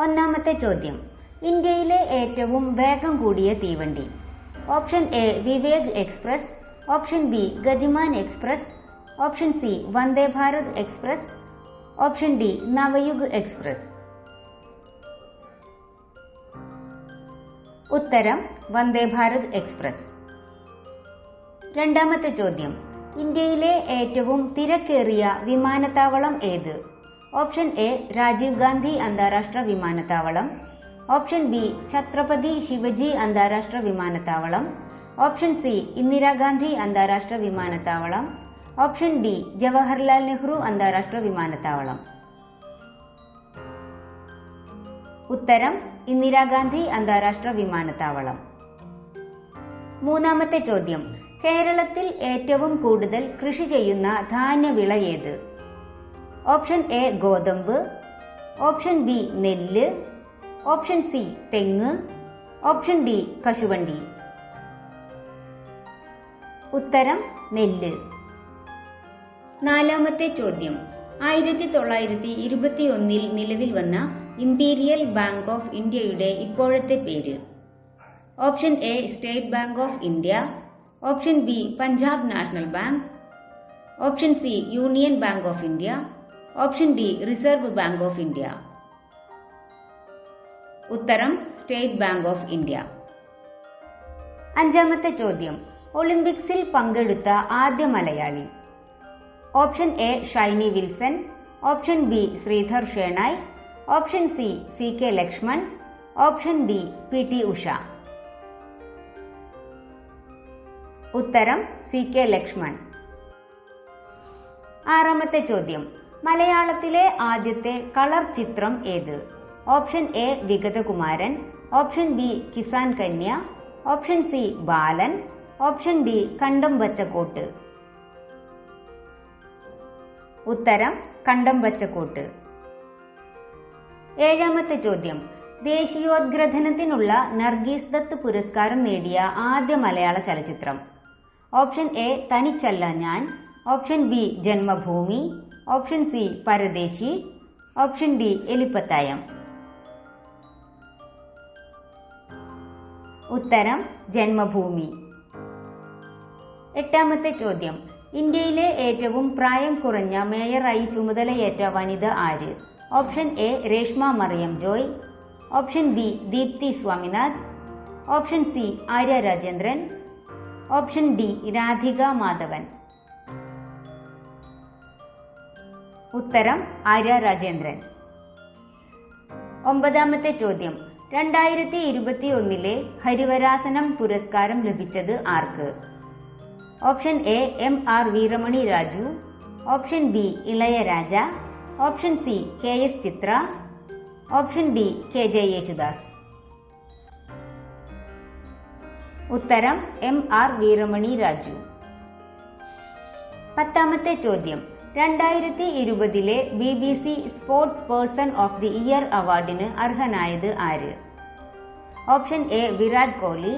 ഒന്നാമത്തെ ചോദ്യം, ഇന്ത്യയിലെ ഏറ്റവും വേഗം കൂടിയ തീവണ്ടി. Option A Vivek Express, option B Gatiman Express, option C Vande Bharat Express, option D Navyug Express. ഉത്തരം വന്ദേ ഭാരത് എക്സ്പ്രസ്. രണ്ടാമത്തെ ചോദ്യം, ഇന്ത്യയിലെ ഏറ്റവും തിരക്കേറിയ വിമാനത്താവളം ഏത്? ഓപ്ഷൻ എ രാജീവ് ഗാന്ധി അന്താരാഷ്ട്ര വിമാനത്താവളം, ഓപ്ഷൻ ബി ഛത്രപതി ശിവജി അന്താരാഷ്ട്ര വിമാനത്താവളം, ഓപ്ഷൻ സി ഇന്ദിരാഗാന്ധി അന്താരാഷ്ട്ര വിമാനത്താവളം, ഓപ്ഷൻ ഡി ജവഹർലാൽ നെഹ്റു അന്താരാഷ്ട്ര വിമാനത്താവളം. ഉത്തരം ഇന്ദിരാഗാന്ധി അന്താരാഷ്ട്ര വിമാനത്താവളം. മൂന്നാമത്തെ ചോദ്യം, കേരളത്തിൽ ഏറ്റവും കൂടുതൽ കൃഷി ചെയ്യുന്ന ധാന്യവിള ഏത്? ഓപ്ഷൻ എ ഗോതമ്പ്, ഓപ്ഷൻ ബി നെല്ല്, ഓപ്ഷൻ സി തെങ്ങ്, ഓപ്ഷൻ ഡി കശുവണ്ടി. ഉത്തരം നെല്ല്. നാലാമത്തെ ചോദ്യം, 1921 നിലവിൽ വന്ന ഇംപീരിയൽ ബാങ്ക് ഓഫ് ഇന്ത്യയുടെ ഇപ്പോഴത്തെ പേര്? Option A State Bank of India, option B Punjab National Bank, option C Union Bank of India, option D Reserve Bank of India. ഉത്തരം സ്റ്റേറ്റ് ബാങ്ക് ഓഫ് ഇന്ത്യ. അഞ്ചാമത്തെ ചോദ്യം, ഒളിമ്പിക്സിൽ പങ്കെടുത്ത ആദ്യ Malayali? Option A Shiny Wilson, option B Sreedhar Shenoy, option C CK Lakshman, option D PT Usha. ഉത്തരം CK Lakshman. ആറാമത്തെ ചോദ്യം, മലയാളത്തിലെ ആദ്യത്തെ കളർ ചിത്രം ഏത്? Option A Vigathakumaran, option B Kisan Kanya, option C Balan, option D കണ്ടം വച്ചക്കോട്ട്. ഉത്തരം കണ്ടം വച്ചക്കോട്ട്. ഏഴാമത്തെ ചോദ്യം, ദേശീയോദ്ഗ്രഥനത്തിനുള്ള നർഗീസ് ദത്ത് പുരസ്കാരം നേടിയ ആദ്യ മലയാള ചലച്ചിത്രം? ഓപ്ഷൻ എ തനിച്ചല്ല ഞാൻ, option B Janmabhoomi, option C Paradesi, option D Elippathayam. ഉത്തരം ജന്മഭൂമി. എട്ടാമത്തെ ചോദ്യം, ഇന്ത്യയിലെ ഏറ്റവും പ്രായം കുറഞ്ഞ മേയറായി ചുമതലയേറ്റ വനിത ആര്? Option A Reshma Mariam Joy, option B Deepthi Swaminath, option C Arya Rajendran, option D Radhika Madhavan. ഉത്തരം ആര്യ രാജേന്ദ്രൻ. ഒമ്പതാമത്തെ ചോദ്യം, 2021 ഹരിവരാസനം പുരസ്കാരം ലഭിച്ചത് ആർക്ക്? Option A MR Veeramani Raju, option B Ilaiyaraaja, option C KS Chithra, option D KJ Yesudas. ഉത്തരം MR വീരമണി രാജു. പത്താമത്തെ ചോദ്യം, 2020 BBC sports person of the year അവാർഡിന് അർഹനായത് ആര്? Option A Virat Kohli,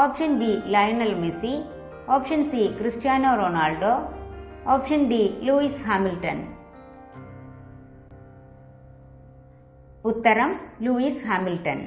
option B Lionel Messi, option C Cristiano Ronaldo, option D Luis Hamilton. ഉത്തരം Luis Hamilton.